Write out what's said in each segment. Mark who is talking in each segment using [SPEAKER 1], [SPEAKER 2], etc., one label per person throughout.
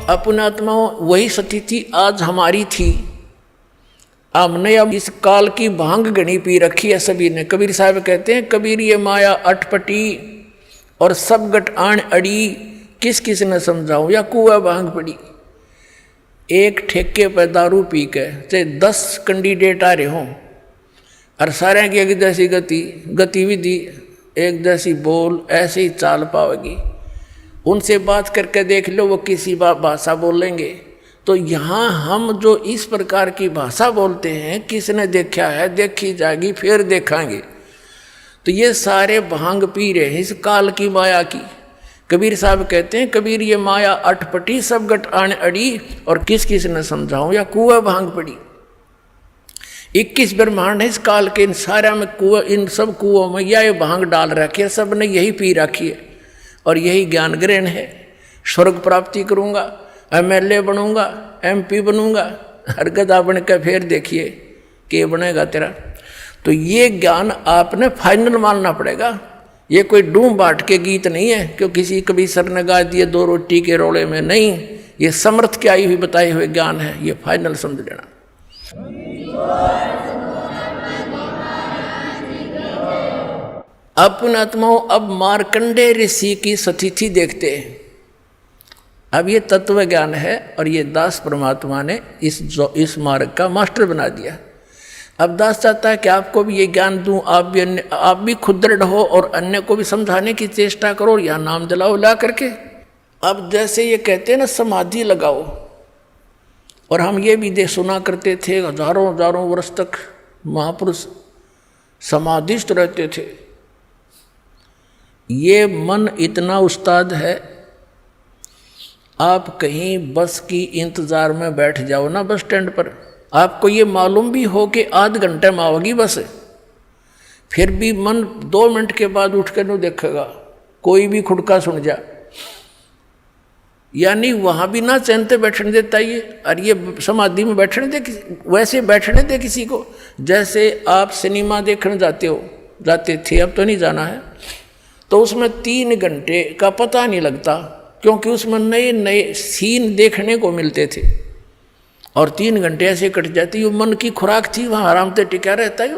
[SPEAKER 1] अपनात्मा वही सती थी आज हमारी थी। हमने अब इस काल की भांग गणी पी रखी है सभी ने। कबीर साहब कहते हैं, कबीर ये माया अटपटी और सब गट आण अड़ी, किस किस ने समझाऊं या कुआ भांग पड़ी। एक ठेके पर दारू पी के चाहे 10 कैंडिडेट आ रहे हों और सारे की एक जैसी गतिविधि एक जैसी बोल ऐसे ही चाल पाओगी। उनसे बात करके देख लो वो किसी भाषा बोलेंगे। तो यहाँ हम जो इस प्रकार की भाषा बोलते हैं किसने देखा है, देखी जाएगी फिर देखेंगे। तो ये सारे भांग पी रहे हैं इस काल की माया की। कबीर साहब कहते हैं, कबीर ये माया अटपटी सब गट आण अड़ी, और किस किस ने समझाऊं या कुआ भांग पड़ी। 21 ब्रह्मांड है इस काल के, इन सारा में कुआ, इन सब कुओं में यह भांग डाल रखी है, सब ने यही पी रखी है और यही ज्ञान ग्रहण है। स्वर्ग प्राप्ति करूंगा, MLA बनूंगा, MP बनूंगा, हर गदा बन के फिर देखिए कि बनेगा तेरा। तो ये ज्ञान आपने फाइनल मानना पड़ेगा। ये कोई डूम बाट के गीत नहीं है क्यों किसी कभी सर ने गा दिए 2 रोटी के रोले में, नहीं। ये समर्थ की आई हुई बताए हुए ज्ञान है, ये फाइनल समझ लेना। अपनात्माओं अब मार्कंडे ऋषि की सतिथि देखते हैं। अब ये तत्व ज्ञान है और ये दास परमात्मा ने इस मार्ग का मास्टर बना दिया। अब दास चाहता है कि आपको भी ये ज्ञान दूं, आप भी खुद दृढ़ हो और अन्य को भी समझाने की चेष्टा करो, या नाम दिलाओ ला करके। अब जैसे ये कहते हैं ना समाधि लगाओ, और हम ये भी सुना करते थे हजारों वर्ष तक महापुरुष समाधिस्थ रहते थे। ये मन इतना उस्ताद है, आप कहीं बस की इंतजार में बैठ जाओ ना बस स्टैंड पर, आपको ये मालूम भी हो कि आध घंटे में आओगी बस, फिर भी मन 2 मिनट के बाद उठ कर नहीं देखेगा, कोई भी खुड़का सुन जा। यानी वहां भी ना चैनते बैठने देता ये, और ये समाधि में बैठने दे, वैसे बैठने दे किसी को जैसे आप सिनेमा देखने जाते थे, अब तो नहीं जाना है। तो उसमें 3 घंटे का पता नहीं लगता क्योंकि उसमें नए नए सीन देखने को मिलते थे, और 3 घंटे ऐसे कट जाती। वो मन की खुराक थी, वहाँ आराम से टिका रहता है,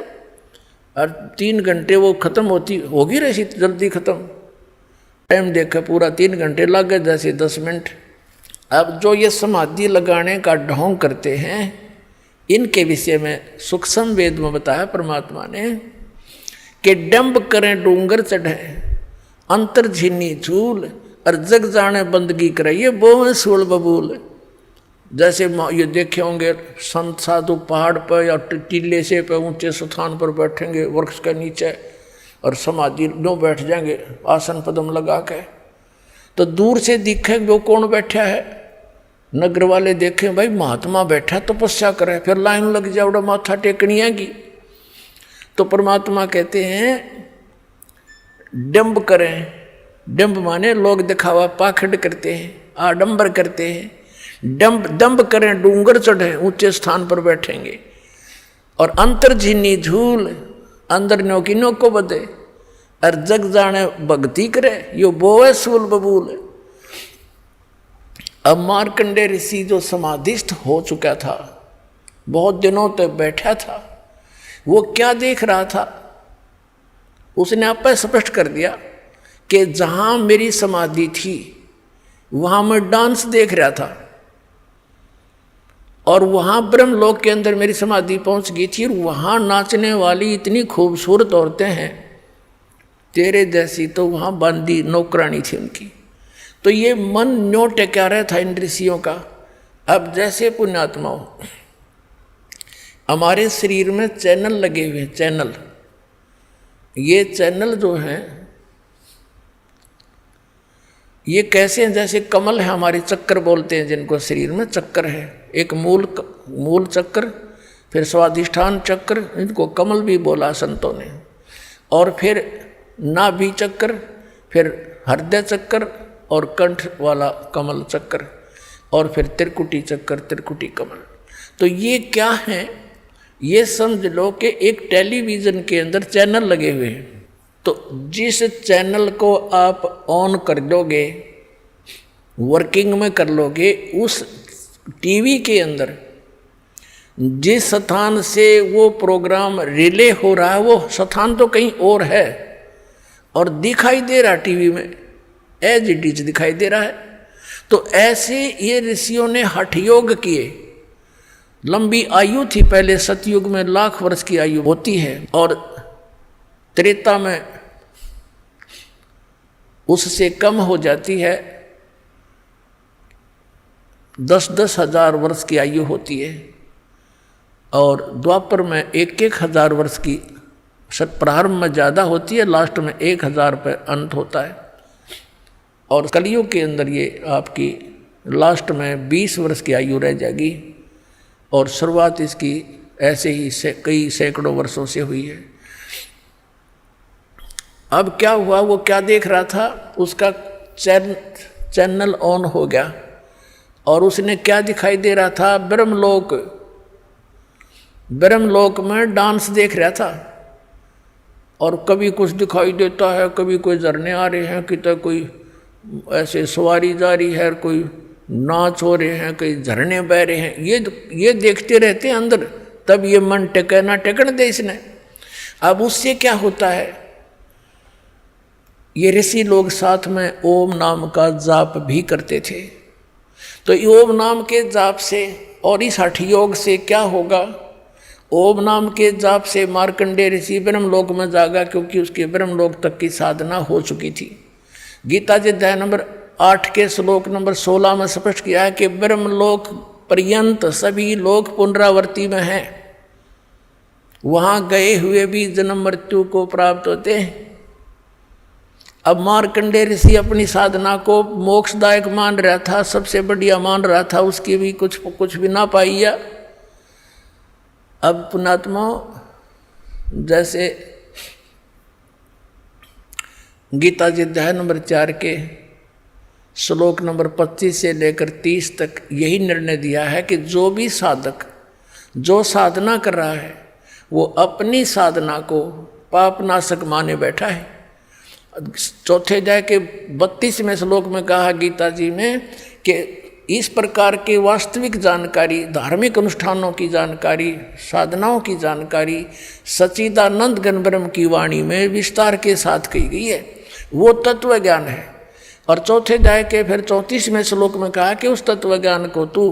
[SPEAKER 1] और 3 घंटे वो खत्म होगी रही जल्दी खत्म। टाइम देखा पूरा 3 घंटे लग गए जैसे 10 मिनट। अब जो ये समाधि लगाने का ढोंग करते हैं, इनके विषय में सूक्ष्म वेद में बताया परमात्मा ने कि डंब करें डूंगर चढ़े, अंतर झीनी झूल, और जग जाने बंदगी करे, ये बोवे सूल बबूल। जैसे ये देखे होंगे संत साधु पहाड़ पर या टीले से पे ऊंचे स्थान पर बैठेंगे वृक्ष के नीचे, और समाधि नो बैठ जाएंगे आसन पदम लगा के। तो दूर से दिखेंगे वो कौन बैठा है, नगर वाले देखें भाई महात्मा बैठा तपस्या करे, फिर लाइन लग जाए उड़ा माथा टेकनी आएगी। तो परमात्मा कहते हैं डंब करें, डंब माने लोग दिखावा पाखंड करते हैं, आडंबर करते हैं। दंब करें डूंगर चढ़े, ऊंचे स्थान पर बैठेंगे, और अंतर झीनी झूल, अंदर न्योकी नो को बदे, और जग जाने भक्ति करे, यो बोए सूल बबूल। अब मार्कंडे ऋषि जो समाधिस्थ हो चुका था, बहुत दिनों तक बैठा था, वो क्या देख रहा था, उसने आप स्पष्ट कर दिया कि जहां मेरी समाधि थी वहां मैं डांस देख रहा था, और वहां ब्रह्मलोक के अंदर मेरी समाधि पहुंच गई थी, और वहां नाचने वाली इतनी खूबसूरत औरतें हैं तेरे जैसी, तो वहां बांदी नौकरानी थी उनकी। तो ये मन न्यो टेका रहा था इन ऋषियों का। अब जैसे पुण्यात्माओं, हमारे शरीर में चैनल लगे हुए हैं, चैनल, ये चैनल जो हैं ये कैसे हैं, जैसे कमल है हमारे, चक्कर बोलते हैं जिनको, शरीर में चक्कर है, एक मूल चक्र, फिर स्वाधिष्ठान चक्र, इनको कमल भी बोला संतों ने, और फिर नाभि चक्र, फिर हृदय चक्र, और कंठ वाला कमल चक्र, और फिर त्रिकुटी चक्र, त्रिकुटी कमल। तो ये क्या है, ये समझ लो कि एक टेलीविज़न के अंदर चैनल लगे हुए हैं। तो जिस चैनल को आप ऑन कर दोगे वर्किंग में कर लोगे। उस टीवी के अंदर जिस स्थान से वो प्रोग्राम रिले हो रहा है वो स्थान तो कहीं और है और दिखाई दे रहा टीवी में, एज इट इज दिखाई दे रहा है। तो ऐसे ये ऋषियों ने हठ योग किए। लंबी आयु थी पहले, सतयुग में 1,00,000 वर्ष की आयु होती है और त्रेता में उससे कम हो जाती है, 10-10 हजार वर्ष की आयु होती है और द्वापर में 1-1 हजार वर्ष की प्रारंभ में ज़्यादा होती है, लास्ट में 1,000 पे अंत होता है। और कलयुग के अंदर ये आपकी लास्ट में 20 वर्ष की आयु रह जाएगी और शुरुआत इसकी ऐसे ही कई सैकड़ों वर्षों से हुई है। अब क्या हुआ, वो क्या देख रहा था, उसका चैनल ऑन हो गया और उसने क्या दिखाई दे रहा था, ब्रह्मलोक में डांस देख रहा था। और कभी कुछ दिखाई देता है, कभी कोई झरने आ रहे हैं, कितना कोई ऐसे सवारी जा रही है, कोई नाच हो रहे हैं, कई झरने बह रहे हैं, ये देखते रहते हैं अंदर। तब ये मन टेके ना टेकन दे इसने। अब उससे क्या होता है, ये ऋषि लोग साथ में ओम नाम का जाप भी करते थे। तो ओम नाम के जाप से और इस हठ योग से क्या होगा, ओम नाम के जाप से मार्कंडेय ऋषि ब्रह्मलोक में जागा, क्योंकि उसके ब्रह्मलोक तक की साधना हो चुकी थी। गीता जी अध्याय नंबर 8 के श्लोक नंबर 16 में स्पष्ट किया है कि ब्रह्मलोक पर्यंत सभी लोग पुनरावृत्ति में हैं, वहां गए हुए भी जन्म मृत्यु को प्राप्त होते हैं। अब मार्कंडेय ऋषि अपनी साधना को मोक्षदायक मान रहा था, सबसे बढ़िया मान रहा था, उसकी भी कुछ भी ना पाइया। अब पुणात्मा जैसे गीता जी अध्याय नंबर 4 के श्लोक नंबर 25 से लेकर 30 तक यही निर्णय दिया है कि जो भी साधक जो साधना कर रहा है वो अपनी साधना को पापनाशक माने बैठा है। चौथे अध्याय के 32वें श्लोक में कहा गीता जी में कि इस प्रकार के वास्तविक जानकारी, धार्मिक अनुष्ठानों की जानकारी, साधनाओं की जानकारी सच्चिदानंद घन ब्रह्म की वाणी में विस्तार के साथ कही गई है, वो तत्व ज्ञान है। और चौथे अध्याय के फिर 34वें श्लोक में कहा कि उस तत्व ज्ञान को तू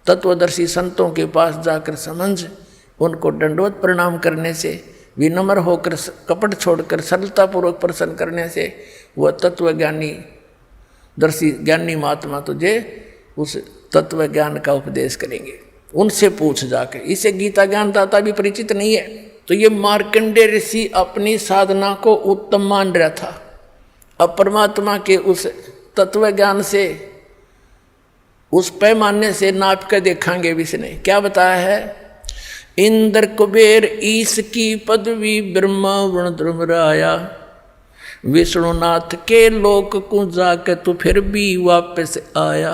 [SPEAKER 1] तत्वदर्शी संतों के पास जाकर समझ, उनको दंडवत प्रणाम करने से, विनम्र होकर, कपट छोड़कर सरलतापूर्वक प्रसन्न करने से वह तत्वज्ञानी दर्शी ज्ञानी महात्मा तुझे उस तत्व ज्ञान का उपदेश करेंगे। उनसे पूछ जाके, इसे गीता ज्ञान दाता भी परिचित नहीं है। तो ये मार्कंडेय ऋषि अपनी साधना को उत्तम मान रहा था। अब परमात्मा के उस तत्व ज्ञान से, उस पैमाने से नाप कर देखेंगे। इसने क्या बताया है, इंद्र कुबेर ईश की पदवी ब्रह्मा वरुण ध्रुवराया, विष्णुनाथ के लोक को जाके तो फिर भी वापस आया।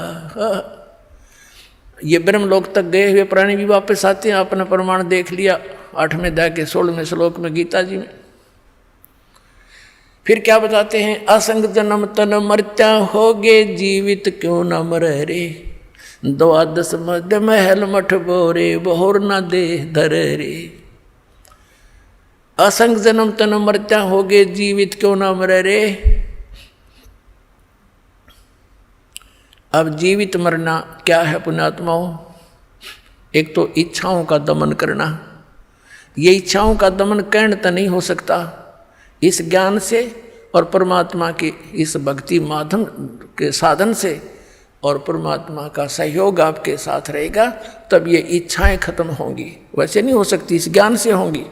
[SPEAKER 1] ये ब्रह्मलोक तक गए हुए प्राणी भी वापस आते हैं। आपने प्रमाण देख लिया 8वें अध्याय के 16वें श्लोक में गीता जी में। फिर क्या बताते हैं, असंग जन्म तन मर्त्या होगे, जीवित क्यों न मरे रे, 12 मध्य महल मठ बोरे, बहुर न दे धरे रे। असंग जन्म तन मर्त्या होगे, जीवित क्यों न मरे रे। अब जीवित मरना क्या है पुण्यात्माओं, एक तो इच्छाओं का दमन करना। ये इच्छाओं का दमन कैण तो नहीं हो सकता इस ज्ञान से और परमात्मा के इस भक्ति माध्यम के साधन से, और परमात्मा का सहयोग आपके साथ रहेगा तब ये इच्छाएं खत्म होंगी। वैसे नहीं हो सकती, इस ज्ञान से होंगी।